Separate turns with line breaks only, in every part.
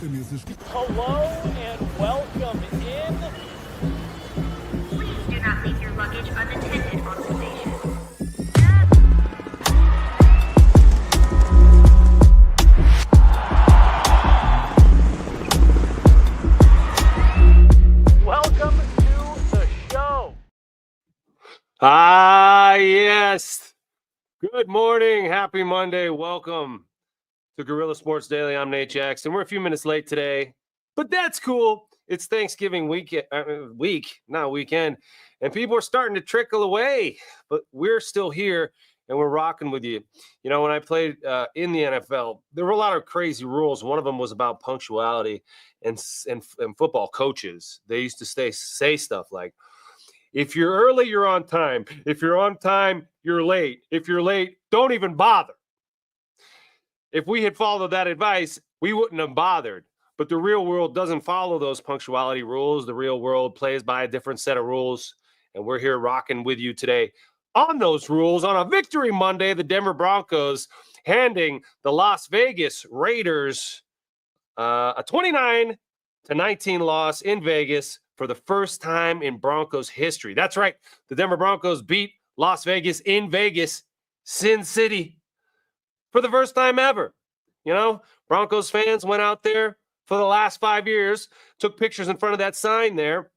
Hello and welcome in.
Please do not leave your luggage unattended on the station.
Welcome to the show.
Yes. Good morning. Happy Monday. Welcome to Guerilla Sports Daily. I'm Nate Jackson. We're a few minutes late today, but that's cool. It's Thanksgiving not weekend, and people are starting to trickle away, but we're still here and we're rocking with you. You know, when I played in the NFL, there were a lot of crazy rules. One of them was about punctuality and football coaches. They used to say stuff like, if you're early, you're on time. If you're on time, you're late. If you're late, don't even bother. If we had followed that advice, we wouldn't have bothered. But the real world doesn't follow those punctuality rules. The real world plays by a different set of rules. And we're here rocking with you today on those rules on a Victory Monday. The Denver Broncos handing the Las Vegas Raiders a 29-19 loss in Vegas for the first time in Broncos history. That's right. The Denver Broncos beat Las Vegas in Vegas, Sin City, for the first time ever. You know, Broncos fans went out there for the last 5 years, took pictures in front of that sign there,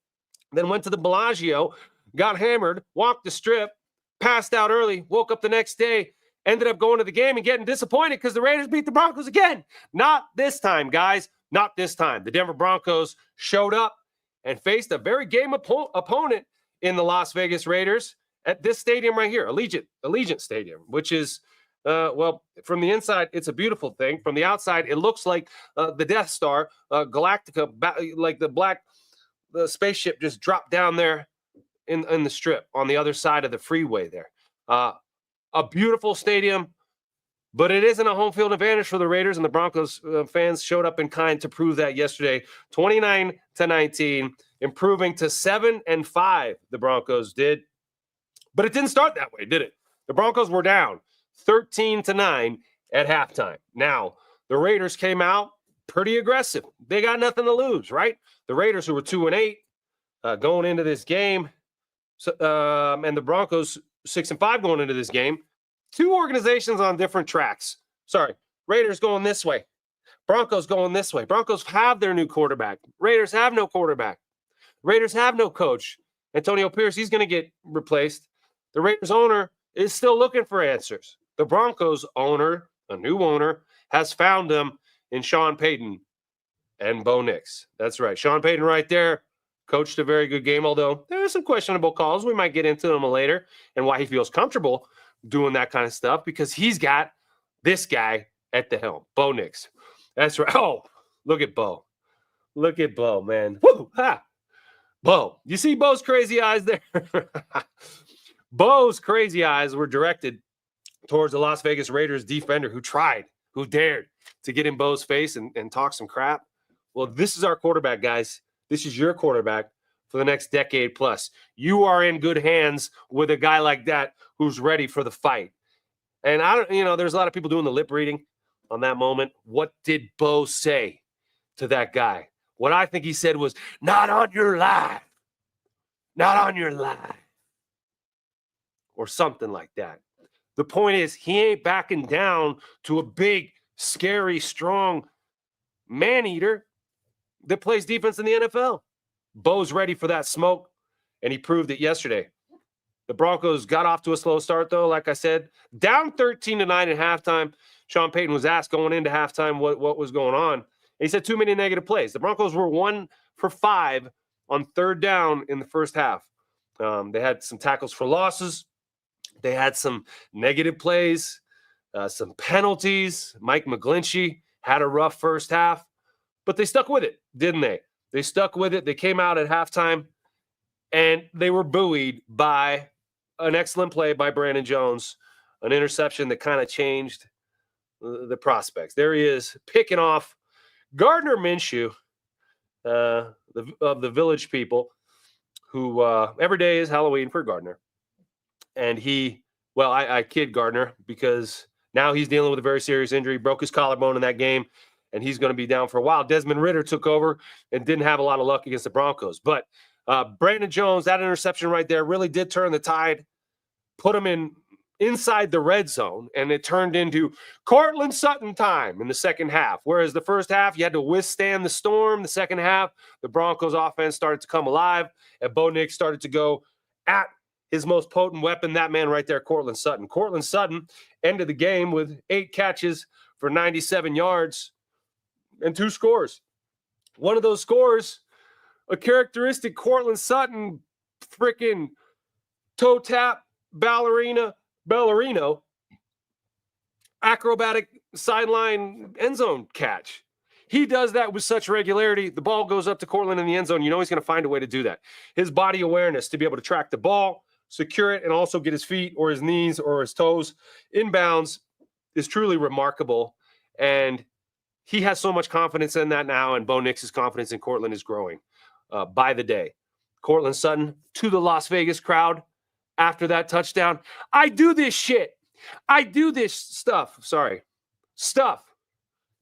then went to the Bellagio, got hammered, walked the strip, passed out early, woke up the next day, ended up going to the game and getting disappointed because the Raiders beat the Broncos again. Not this time, guys. Not this time. The Denver Broncos showed up and faced a very game opponent in the Las Vegas Raiders at this stadium right here, Allegiant Stadium, which is, from the inside, it's a beautiful thing. From the outside, it looks like the Death Star, Galactica, like the spaceship just dropped down there in the strip on the other side of the freeway there. A beautiful stadium, but it isn't a home field advantage for the Raiders, and the Broncos fans showed up in kind to prove that yesterday. 29-19, improving to 7-5. The Broncos did, but it didn't start that way, did it? The Broncos were down 13-9 at halftime. Now, the Raiders came out pretty aggressive. They got nothing to lose, right? The Raiders, who were 2-8 going into this game, and the Broncos 6-5 going into this game. Two organizations on different tracks. Sorry, Raiders going this way. Broncos going this way. Broncos have their new quarterback. Raiders have no quarterback. Raiders have no coach. Antonio Pierce, he's going to get replaced. The Raiders owner is still looking for answers. The Broncos owner, a new owner, has found them in Sean Payton and Bo Nix. That's right. Sean Payton right there coached a very good game, although there are some questionable calls. We might get into them later and why he feels comfortable doing that kind of stuff, because he's got this guy at the helm, Bo Nix. That's right. Oh, look at Bo. Look at Bo, man. Woo! Ha! Bo. You see Bo's crazy eyes there? Bo's crazy eyes were directed towards the Las Vegas Raiders defender who dared to get in Bo's face and talk some crap. Well, this is our quarterback, guys. This is your quarterback for the next decade plus. You are in good hands with a guy like that who's ready for the fight. And there's a lot of people doing the lip reading on that moment. What did Bo say to that guy? What I think he said was, "Not on your life. Not on your life." Or something like that. The point is, he ain't backing down to a big, scary, strong man-eater that plays defense in the NFL. Bo's ready for that smoke, and he proved it yesterday. The Broncos got off to a slow start, though, like I said. Down 13-9 at halftime. Sean Payton was asked going into halftime what was going on. And he said too many negative plays. The Broncos were 1 for 5 on third down in the first half. They had some tackles for losses. They had some negative plays, some penalties. Mike McGlinchey had a rough first half, but they stuck with it, didn't they? They stuck with it. They came out at halftime, and they were buoyed by an excellent play by Brandon Jones, an interception that kind of changed the prospects. There he is, picking off Gardner Minshew of the Village People, who every day is Halloween for Gardner. And I kid Gardner because now he's dealing with a very serious injury, broke his collarbone in that game. and he's going to be down for a while. Desmond Ridder took over and didn't have a lot of luck against the Broncos. But Brandon Jones, that interception right there really did turn the tide, put him inside the red zone, and it turned into Cortland Sutton time in the second half. Whereas the first half, you had to withstand the storm. The second half, the Broncos offense started to come alive, and Bo Nix started to go at his most potent weapon, that man right there, Cortland Sutton. Cortland Sutton ended the game with 8 catches for 97 yards and 2 scores. One of those scores, a characteristic Cortland Sutton freaking toe tap ballerino acrobatic sideline end zone catch. He does that with such regularity. The ball goes up to Cortland in the end zone. You know he's going to find a way to do that. His body awareness to be able to track the ball, secure it, and also get his feet or his knees or his toes inbounds is truly remarkable. And he has so much confidence in that now, and Bo Nix's confidence in Cortland is growing by the day. Cortland Sutton to the Las Vegas crowd after that touchdown. I do this shit. I do this stuff. Stuff.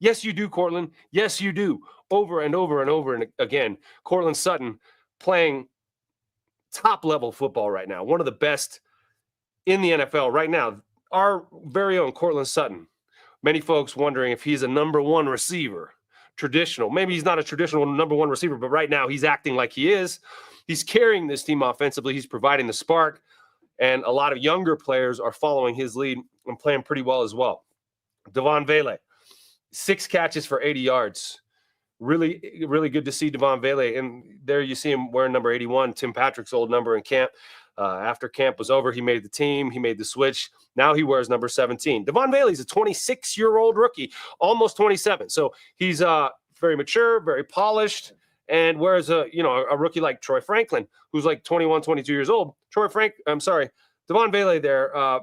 Yes, you do, Cortland. Yes, you do. Over and over and over and again. Cortland Sutton playing top-level football right now. One of the best in the NFL right now. Our very own Cortland Sutton. Many folks wondering if he's a number one receiver. Traditional. Maybe he's not a traditional number one receiver, but right now he's acting like he is. He's carrying this team offensively. He's providing the spark. And a lot of younger players are following his lead and playing pretty well as well. Devon Vele, 6 catches for 80 yards. Really, really good to see Devon Vele. And there you see him wearing number 81, Tim Patrick's old number in camp. After camp was over, he made the team. He made the switch. Now he wears number 17. Devon Vele is a 26-year-old rookie, almost 27. So he's very mature, very polished. And whereas a rookie like Troy Franklin, who's like 21, 22 years old, Devon Vele there,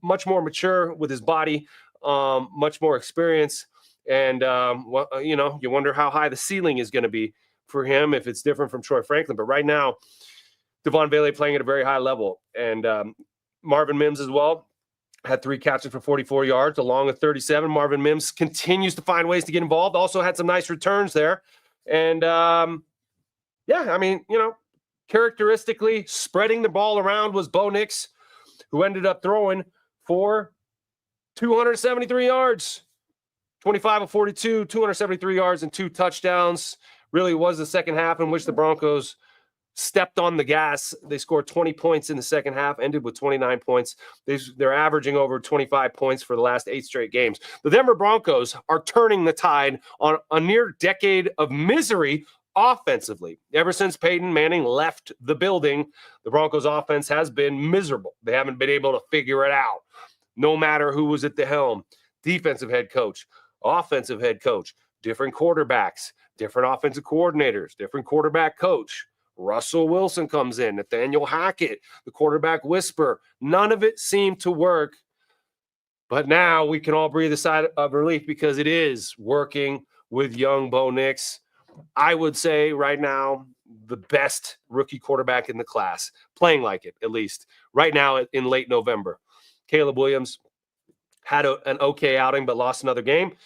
much more mature with his body, much more experience. And, you wonder how high the ceiling is going to be for him if it's different from Troy Franklin. But right now, Devon Vele playing at a very high level. And Marvin Mims as well had 3 catches for 44 yards along with 37. Marvin Mims continues to find ways to get involved. Also had some nice returns there. And, characteristically spreading the ball around was Bo Nix, who ended up throwing for 273 yards, 25 of 42, 273 yards and 2 touchdowns. Really was the second half in which the Broncos stepped on the gas. They scored 20 points in the second half, ended with 29 points. They're averaging over 25 points for the last 8 straight games. The Denver Broncos are turning the tide on a near decade of misery offensively. Ever since Peyton Manning left the building, the Broncos offense has been miserable. They haven't been able to figure it out, no matter who was at the helm. Defensive head coach, offensive head coach, different quarterbacks, different offensive coordinators, different quarterback coach. Russell Wilson comes in, Nathaniel Hackett, the quarterback whisperer. None of it seemed to work. But now we can all breathe a sigh of relief because it is working with young Bo Nix. I would say right now, the best rookie quarterback in the class, playing like it, at least right now in late November. Caleb Williams had an okay outing, but lost another game.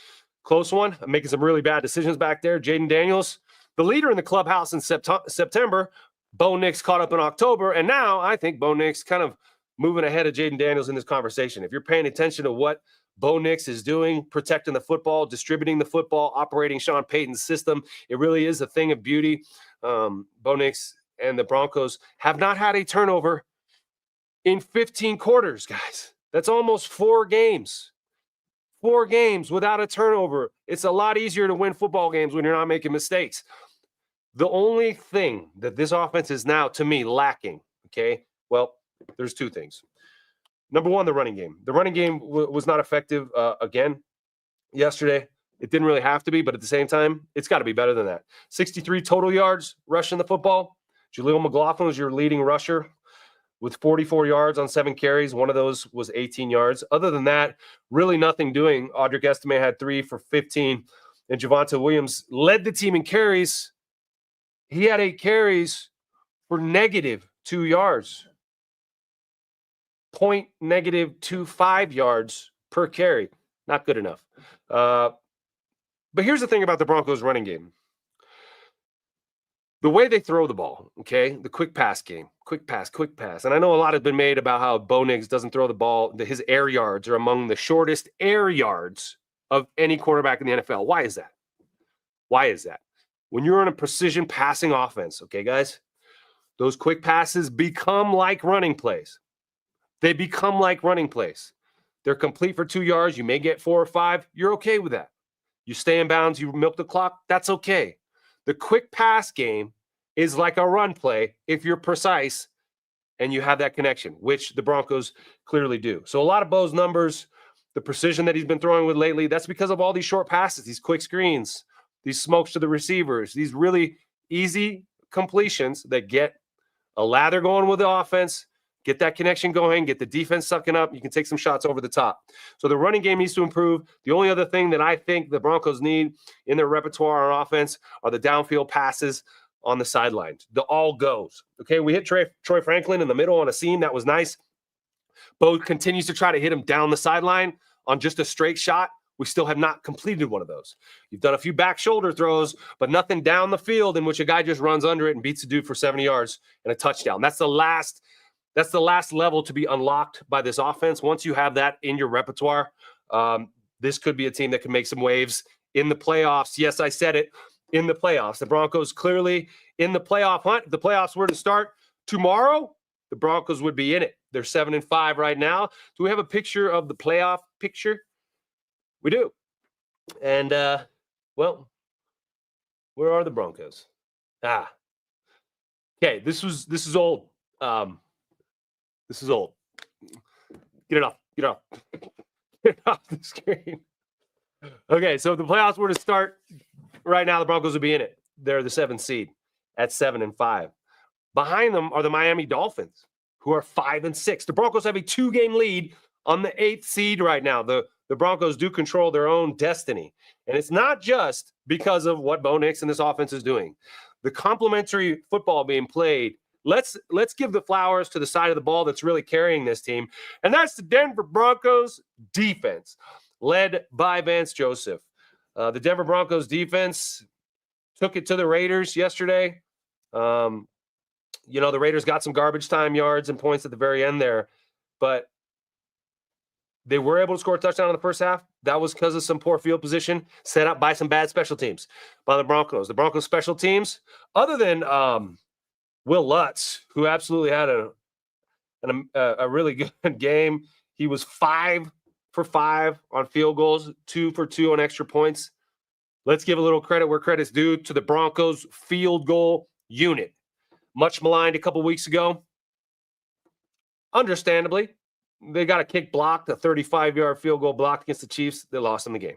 Close one, making some really bad decisions back there. Jaden Daniels, the leader in the clubhouse in September. Bo Nix caught up in October, and now I think Bo Nix kind of moving ahead of Jaden Daniels in this conversation. If you're paying attention to what Bo Nix is doing, protecting the football, distributing the football, operating Sean Payton's system, it really is a thing of beauty. Bo Nix and the Broncos have not had a turnover in 15 quarters, guys. That's almost 4 games. 4 games without a turnover. It's a lot easier to win football games when you're not making mistakes. The only thing that this offense is now, to me, lacking, okay? Well, there's 2 things. Number one, the running game. The running game was not effective again yesterday. It didn't really have to be, but at the same time, it's got to be better than that. 63 total yards rushing the football. Jaleel McLaughlin was your leading rusher with 44 yards on 7 carries. One of those was 18 yards. Other than that, really nothing doing. Audric Estime had 3 for 15, and Javonte Williams led the team in carries. He had 8 carries for -2 yards. -25 yards per carry. Not good enough. But here's the thing about the Broncos running game. The way they throw the ball, okay, the quick pass game, quick pass. And I know a lot has been made about how Bo Nix doesn't throw the ball. His air yards are among the shortest air yards of any quarterback in the NFL. Why is that? Why is that? When you're on a precision passing offense, okay, guys, those quick passes become like running plays. They become like running plays. They're complete for 2 yards. You may get 4 or 5. You're okay with that. You stay in bounds. You milk the clock. That's okay. The quick pass game is like a run play if you're precise and you have that connection, which the Broncos clearly do. So a lot of Bo's numbers, the precision that he's been throwing with lately, that's because of all these short passes, these quick screens, these smokes to the receivers, these really easy completions that get a lather going with the offense, get that connection going, get the defense sucking up. You can take some shots over the top. So the running game needs to improve. The only other thing that I think the Broncos need in their repertoire on offense are the downfield passes on the sidelines. The all goes. Okay, we hit Troy Franklin in the middle on a seam. That was nice. Bo continues to try to hit him down the sideline on just a straight shot. We still have not completed one of those. You've done a few back shoulder throws, but nothing down the field in which a guy just runs under it and beats a dude for 70 yards and a touchdown. That's the last level to be unlocked by this offense. Once you have that in your repertoire, this could be a team that can make some waves in the playoffs. Yes, I said it, in the playoffs. The Broncos clearly in the playoff hunt. If the playoffs were to start tomorrow, the Broncos would be in it. They're 7-5 right now. Do we have a picture of the playoff picture? We do. And, well, where are the Broncos? Okay, this is old. This is old. Get it off. Get it off the screen. Okay, so if the playoffs were to start right now, the Broncos would be in it. They're the 7th seed at 7-5. Behind them are the Miami Dolphins, who are 5-6. The Broncos have a 2-game lead on the 8th seed right now. The Broncos do control their own destiny. And it's not just because of what Bo Nix and this offense is doing. The complementary football being played, let's give the flowers to the side of the ball that's really carrying this team. And that's the Denver Broncos defense, led by Vance Joseph. The Denver Broncos defense took it to the Raiders yesterday. The Raiders got some garbage time yards and points at the very end there, but they were able to score a touchdown in the first half. That was because of some poor field position set up by some bad special teams by the Broncos. The Broncos special teams, other than Will Lutz, who absolutely had a really good game. He was 5 for 5 on field goals, 2 for 2 on extra points. Let's give a little credit where credit's due to the Broncos field goal unit. Much maligned a couple weeks ago. Understandably, they got a kick blocked, a 35-yard field goal blocked against the Chiefs. They lost in the game.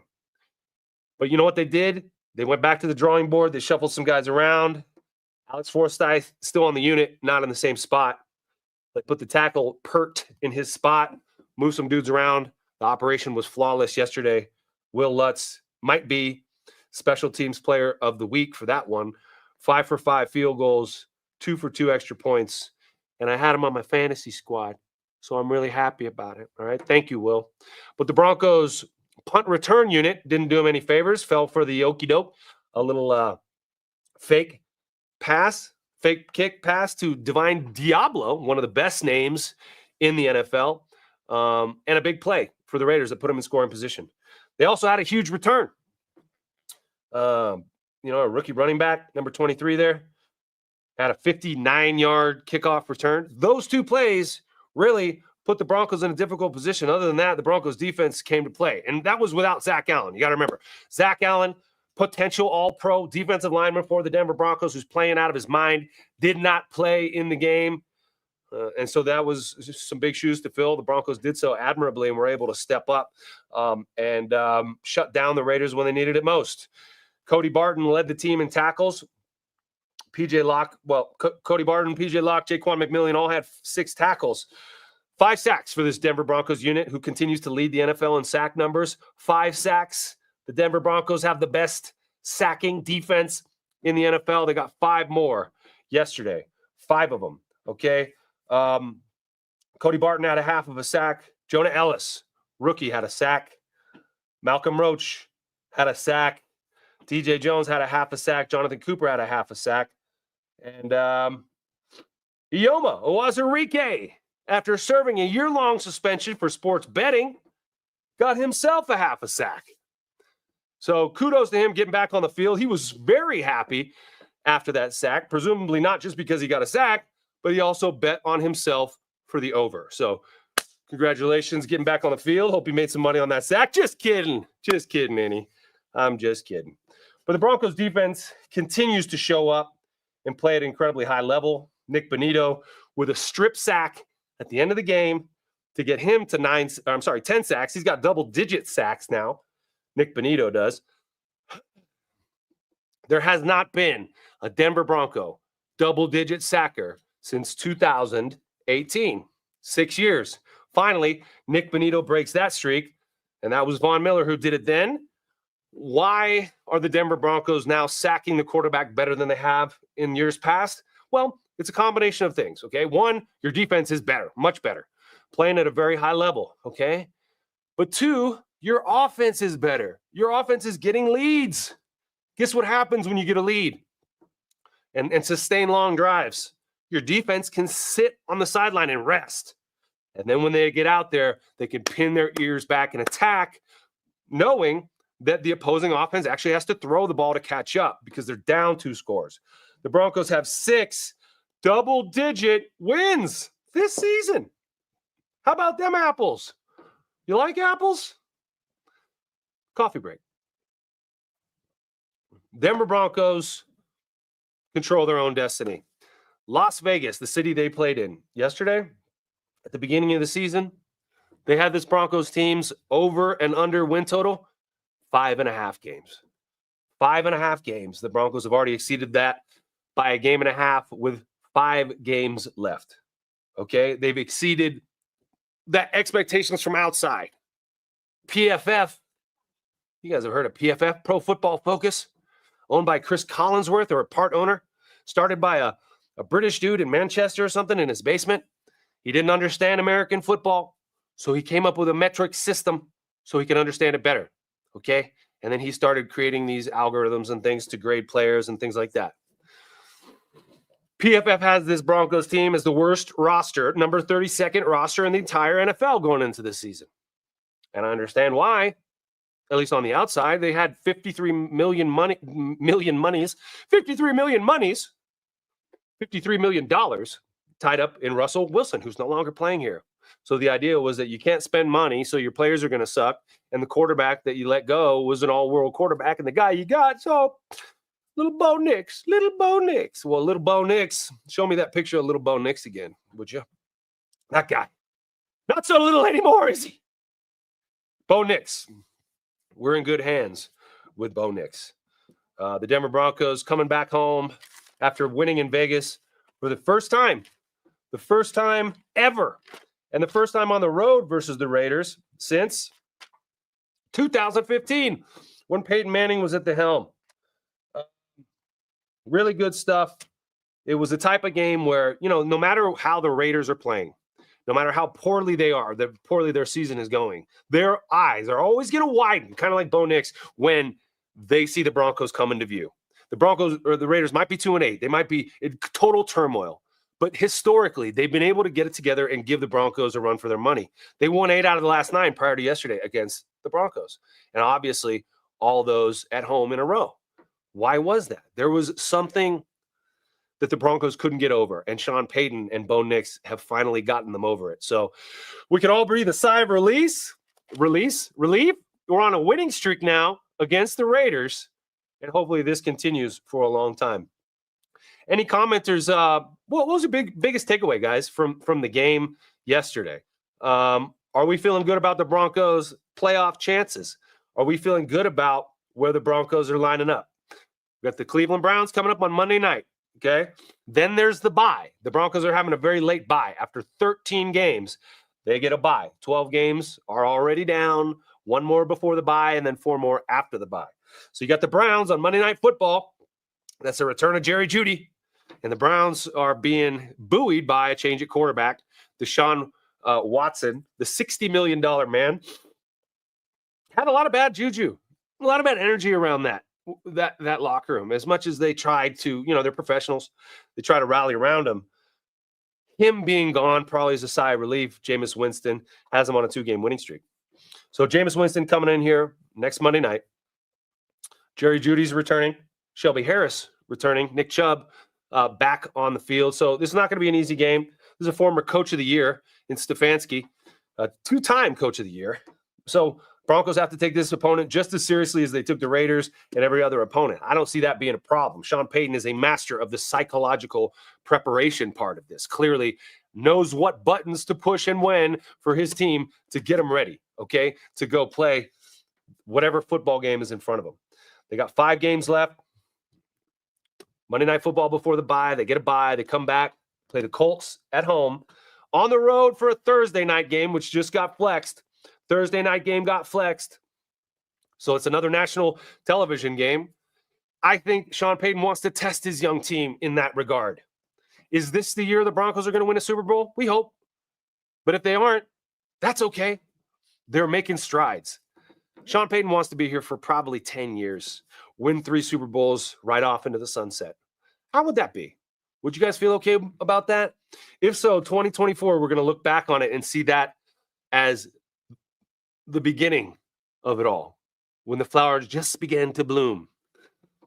But you know what they did? They went back to the drawing board. They shuffled some guys around. Alex Forsythe still on the unit, not in the same spot. They put the tackle Pert in his spot, moved some dudes around. The operation was flawless yesterday. Will Lutz might be special teams player of the week for that one. 5 for 5 field goals, 2 for 2 extra points. And I had him on my fantasy squad. So I'm really happy about it. All right. Thank you, Will. But the Broncos punt return unit didn't do him any favors, fell for the okey doke, a little fake kick pass to Divine Diablo, one of the best names in the NFL, and a big play for the Raiders that put him in scoring position. They also had a huge return. A rookie running back, number 23 there, had a 59-yard kickoff return. Those two plays really put the Broncos in a difficult position. Other than that, the Broncos defense came to play. And that was without Zach Allen. You got to remember, Zach Allen, potential all-pro defensive lineman for the Denver Broncos, who's playing out of his mind, did not play in the game. And so that was just some big shoes to fill. The Broncos did so admirably and were able to step up and shut down the Raiders when they needed it most. Cody Barton led the team in tackles. Cody Barton, PJ Locke, Jaquan McMillian all had 6 tackles. 5 sacks for this Denver Broncos unit, who continues to lead the NFL in sack numbers. 5 sacks. The Denver Broncos have the best sacking defense in the NFL. They got 5 more yesterday. 5 of them, okay? Cody Barton had a half of a sack. Jonah Ellis, rookie, had a sack. Malcolm Roach had a sack. TJ Jones had a half a sack. Jonathan Cooper had a half a sack. And Ioma Owazurike, after serving a year-long suspension for sports betting, got himself a half a sack. So kudos to him getting back on the field. He was very happy after that sack, presumably not just because he got a sack, but he also bet on himself for the over. So congratulations getting back on the field. Hope you made some money on that sack. Just kidding. Just kidding, Annie. I'm just kidding. But the Broncos defense continues to show up and play at an incredibly high level. Nick Bonito with a strip sack at the end of the game to get him to 10 sacks. He's got double-digit sacks now. Nick Bonito does. There has not been a Denver Bronco double-digit sacker since 2018. 6 years. Finally, Nick Bonito breaks that streak, and that was Von Miller who did it then. Why are the Denver Broncos now sacking the quarterback better than they have in years past? Well, it's a combination of things, okay? One, your defense is better, much better, playing at a very high level, okay? But two, your offense is better. Your offense is getting leads. Guess what happens when you get a lead and sustain long drives? Your defense can sit on the sideline and rest. And then when they get out there, they can pin their ears back and attack, knowing that the opposing offense actually has to throw the ball to catch up because they're down 2 scores. The Broncos have 6 double-digit wins this season. How about them apples? You like apples? Coffee break. Denver Broncos control their own destiny. Las Vegas, the city they played in yesterday, at the beginning of the season, they had this Broncos team's over and under win total, 5.5 games. 5.5 games. The Broncos have already exceeded that by a game and a half with 5 games left. Okay? They've exceeded that expectations from outside. PFF, you guys have heard of PFF, Pro Football Focus, owned by Chris Collinsworth, or a part owner, started by a British dude in Manchester or something in his basement. He didn't understand American football, so he came up with a metric system so he can understand it better, okay? And then he started creating these algorithms and things to grade players and things like that. PFF has this Broncos team as the worst roster, number 32nd roster in the entire NFL going into this season. And I understand why, at least on the outside. They had $53 million tied up in Russell Wilson, who's no longer playing here. So the idea was that you can't spend money, so your players are going to suck, and the quarterback that you let go was an all-world quarterback, and the guy you got, so little Bo Nix. Well, little Bo Nix, show me that picture of little Bo Nix again, would you? That guy. Not so little anymore, is he? Bo Nix. We're in good hands with Bo Nix. The Denver Broncos coming back home after winning in Vegas for the first time ever, and the first time on the road versus the Raiders since 2015 when Peyton Manning was at the helm. Really good stuff. It was a type of game where, no matter how the Raiders are playing, no matter how poorly they are, poorly their season is going, their eyes are always going to widen, kind of like Bo Nix, when they see the Broncos come into view. The Broncos or the Raiders might be 2-8. They might be in total turmoil. But historically, they've been able to get it together and give the Broncos a run for their money. They won 8 out of the last 9 prior to yesterday against the Broncos. And obviously, all those at home in a row. Why was that? There was something that the Broncos couldn't get over, and Sean Payton and Bo Nix have finally gotten them over it. So we can all breathe a sigh of relief. We're on a winning streak now against the Raiders, and hopefully this continues for a long time. Any commenters? What was your biggest takeaway, guys, from the game yesterday? Are we feeling good about the Broncos' playoff chances? Are we feeling good about where the Broncos are lining up? We got the Cleveland Browns coming up on Monday night, okay? Then there's the bye. The Broncos are having a very late bye. After 13 games, they get a bye. 12 games are already down, 1 more before the bye, and then 4 more after the bye. So you got the Browns on Monday Night Football. That's the return of Jerry Jeudy. And the Browns are being buoyed by a change at quarterback. Deshaun Watson, the $60 million man, had a lot of bad juju, a lot of bad energy around that that locker room. As much as they tried to, they're professionals, they try to rally around him. Him being gone probably is a sigh of relief. Jameis Winston has him on a 2-game winning streak. So Jameis Winston coming in here next Monday night. Jerry Jeudy's returning. Shelby Harris returning. Nick Chubb back on the field. So this is not going to be an easy game. This is a former coach of the year in Stefanski, a 2-time coach of the year. So Broncos have to take this opponent just as seriously as they took the Raiders and every other opponent. I don't see that being a problem. Sean Payton is a master of the psychological preparation part of this. Clearly knows what buttons to push and when for his team to get them ready, okay, to go play whatever football game is in front of them. They got 5 games left. Monday Night Football before the bye. They get a bye. They come back, play the Colts at home. On the road for a Thursday night game, which just got flexed. Thursday night game got flexed. So it's another national television game. I think Sean Payton wants to test his young team in that regard. Is this the year the Broncos are going to win a Super Bowl? We hope. But if they aren't, that's okay. They're making strides. Sean Payton wants to be here for probably 10 years, win 3 Super Bowls right off into the sunset. How would that be? Would you guys feel okay about that? If so, 2024, we're going to look back on it and see that as the beginning of it all, when the flowers just began to bloom.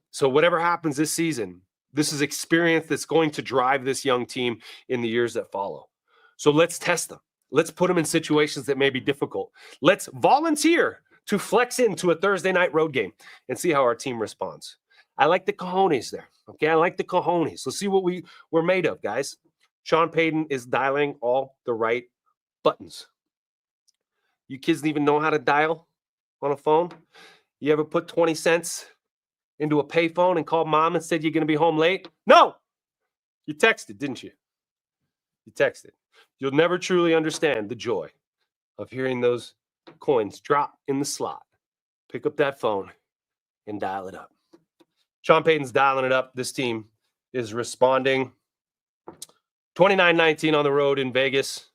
So whatever happens this season, this is experience that's going to drive this young team in the years that follow. So let's test them. Let's put them in situations that may be difficult. Let's volunteer to flex into a Thursday night road game and see how our team responds. I like the cojones there. Okay, I like the cojones. Let's see what we're made of, guys. Sean Payton is dialing all the right buttons. You kids don't even know how to dial on a phone? You ever put 20 cents into a payphone and called mom and said you're going to be home late? No! You texted, didn't you? You texted. You'll never truly understand the joy of hearing those coins drop in the slot. Pick up that phone and dial it up. Sean Payton's dialing it up. This team is responding. 29-19 on the road in Vegas.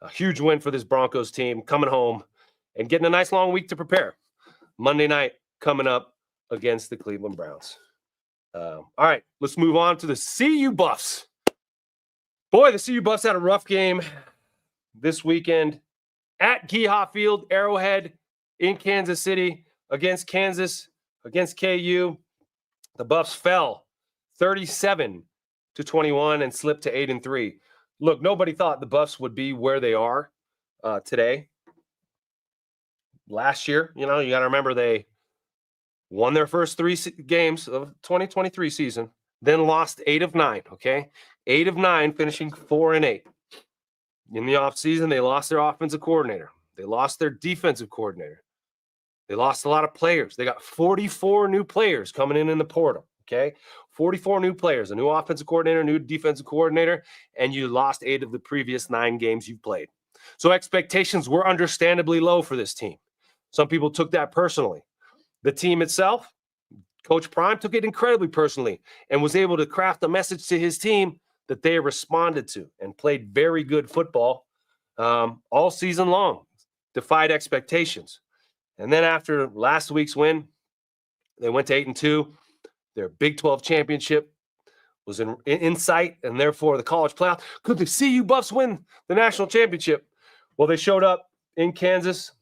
A huge win for this Broncos team, coming home and getting a nice long week to prepare. Monday night coming up against the Cleveland Browns. All right, let's move on to the CU Buffs. Boy, the CU Buffs had a rough game this weekend at Geha Field, Arrowhead in Kansas City against Kansas, against KU. The Buffs fell 37-21 and slipped to 8-3. Look, nobody thought the Buffs would be where they are today. Last year, you got to remember they won their first 3 games of 2023 season, then lost 8 of 9, okay? 8 of 9, finishing 4-8. In the offseason, they lost their offensive coordinator. They lost their defensive coordinator. They lost a lot of players. They got 44 new players coming in the portal, okay? 44 new players, a new offensive coordinator, new defensive coordinator, and you lost 8 of the previous 9 games you've played. So expectations were understandably low for this team. Some people took that personally. The team itself, Coach Prime took it incredibly personally and was able to craft a message to his team that they responded to and played very good football all season long, defied expectations. And then after last week's win, they went to 8-2. Their Big 12 championship was in sight, and therefore the college playoff. Could the CU Buffs win the national championship? Well, they showed up in Kansas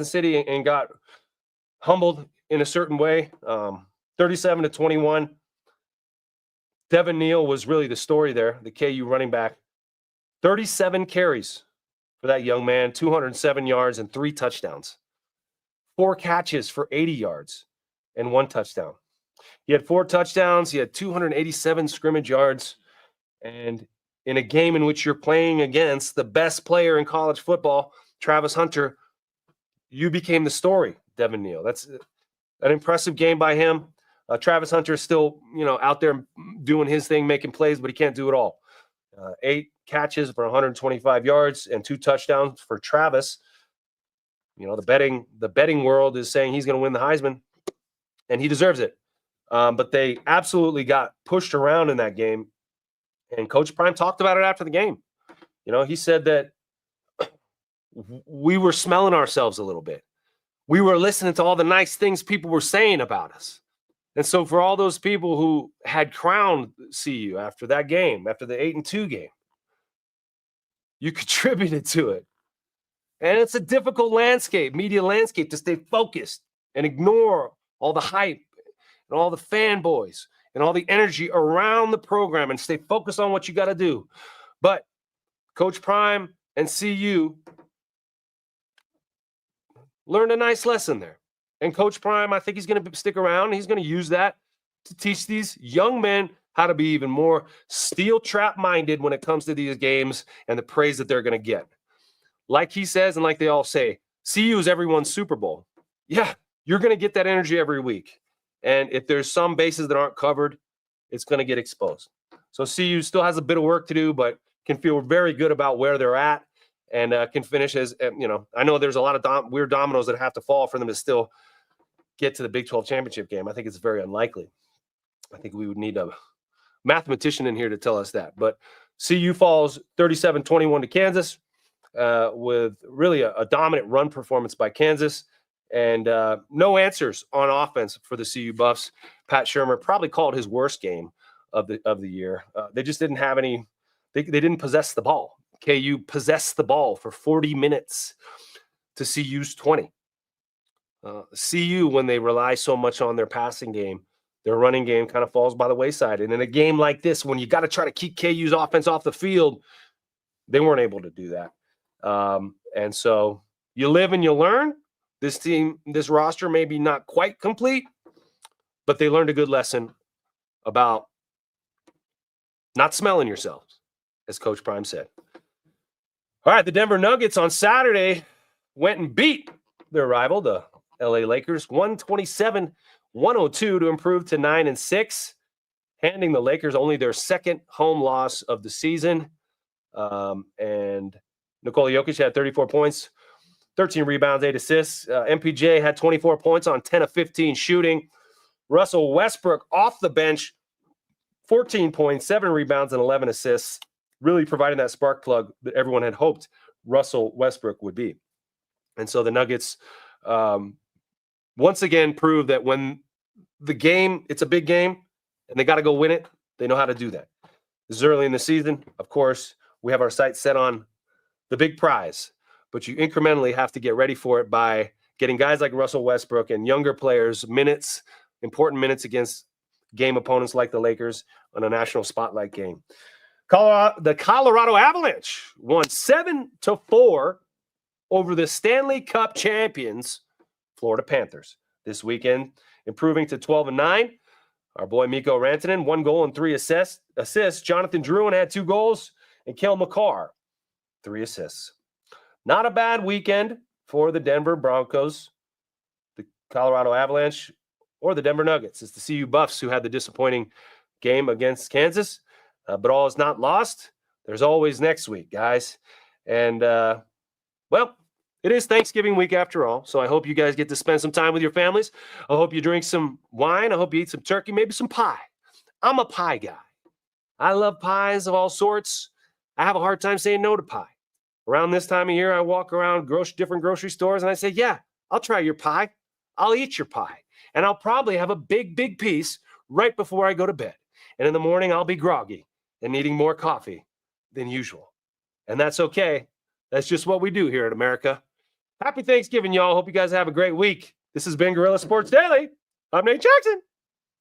City, and got humbled in a certain way, 37-21. Devin Neal was really the story there, the KU running back. 37 carries for that young man, 207 yards and 3 touchdowns. 4 catches for 80 yards and 1 touchdown. He had 4 touchdowns. He had 287 scrimmage yards. And in a game in which you're playing against the best player in college football, Travis Hunter, you became the story, Devin Neal. That's an impressive game by him. Travis Hunter is still, out there doing his thing, making plays, but he can't do it all. 8 catches for 125 yards and 2 touchdowns for Travis. The betting world is saying he's going to win the Heisman, and he deserves it. But they absolutely got pushed around in that game, and Coach Prime talked about it after the game. He said that we were smelling ourselves a little bit. we were listening to all the nice things people were saying about us. And so for all those people who had crowned CU after that game, after the 8-2 game, you contributed to it. And it's a difficult landscape, media landscape, to stay focused and ignore all the hype and all the fanboys and all the energy around the program and stay focused on what you got to do. But Coach Prime and CU learned a nice lesson there. And Coach Prime, I think he's going to stick around. He's going to use that to teach these young men how to be even more steel trap minded when it comes to these games and the praise that they're going to get. Like he says, and like they all say, CU is everyone's Super Bowl. Yeah, you're going to get that energy every week. And if there's some bases that aren't covered, it's going to get exposed. So CU still has a bit of work to do, but can feel very good about where they're at and can finish as, I know there's a lot of weird dominoes that have to fall for them to still get to the Big 12 championship game. I think it's very unlikely. I think we would need a mathematician in here to tell us that. But CU falls 37-21 to Kansas with really a dominant run performance by Kansas and no answers on offense for the CU Buffs. Pat Shurmur probably called his worst game of the year. They just didn't have any. They didn't possess the ball. KU possessed the ball for 40 minutes to CU's 20. CU, when they rely so much on their passing game, their running game kind of falls by the wayside. And in a game like this, when you got to try to keep KU's offense off the field, they weren't able to do that. And so you live and you learn. This team, this roster may be not quite complete, but they learned a good lesson about not smelling yourselves, as Coach Prime said. All right, the Denver Nuggets on Saturday went and beat their rival, the LA Lakers, 127-102 to improve to 9-6, handing the Lakers only their second home loss of the season. And Nikola Jokic had 34 points, 13 rebounds, 8 assists. MPJ had 24 points on 10 of 15 shooting. Russell Westbrook off the bench, 14 points, 7 rebounds, and 11 assists, really providing that spark plug that everyone had hoped Russell Westbrook would be. And so the Nuggets once again proved that when the game, it's a big game, and they got to go win it, they know how to do that. This is early in the season. Of course, we have our sights set on the big prize, but you incrementally have to get ready for it by getting guys like Russell Westbrook and younger players minutes, important minutes against game opponents like the Lakers on a national spotlight game. The Colorado Avalanche won 7-4 over the Stanley Cup champions, Florida Panthers, this weekend, improving to 12-9. Our boy Mikko Rantanen, 1 goal and 3 assists. Jonathan Drouin had 2 goals, and Cale Makar, 3 assists. Not a bad weekend for the Denver Broncos, the Colorado Avalanche, or the Denver Nuggets. It's the CU Buffs who had the disappointing game against Kansas. But all is not lost. There's always next week, guys. And, well, it is Thanksgiving week after all, so I hope you guys get to spend some time with your families. I hope you drink some wine. I hope you eat some turkey, maybe some pie. I'm a pie guy. I love pies of all sorts. I have a hard time saying no to pie. Around this time of year, I walk around different grocery stores, and I say, yeah, I'll try your pie. I'll eat your pie. And I'll probably have a big, big piece right before I go to bed. And in the morning, I'll be groggy and needing more coffee than usual. And that's okay. That's just what we do here in America. Happy Thanksgiving, y'all. Hope you guys have a great week. This has been Guerrilla Sports Daily. I'm Nate Jackson,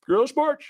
Guerrilla Sports.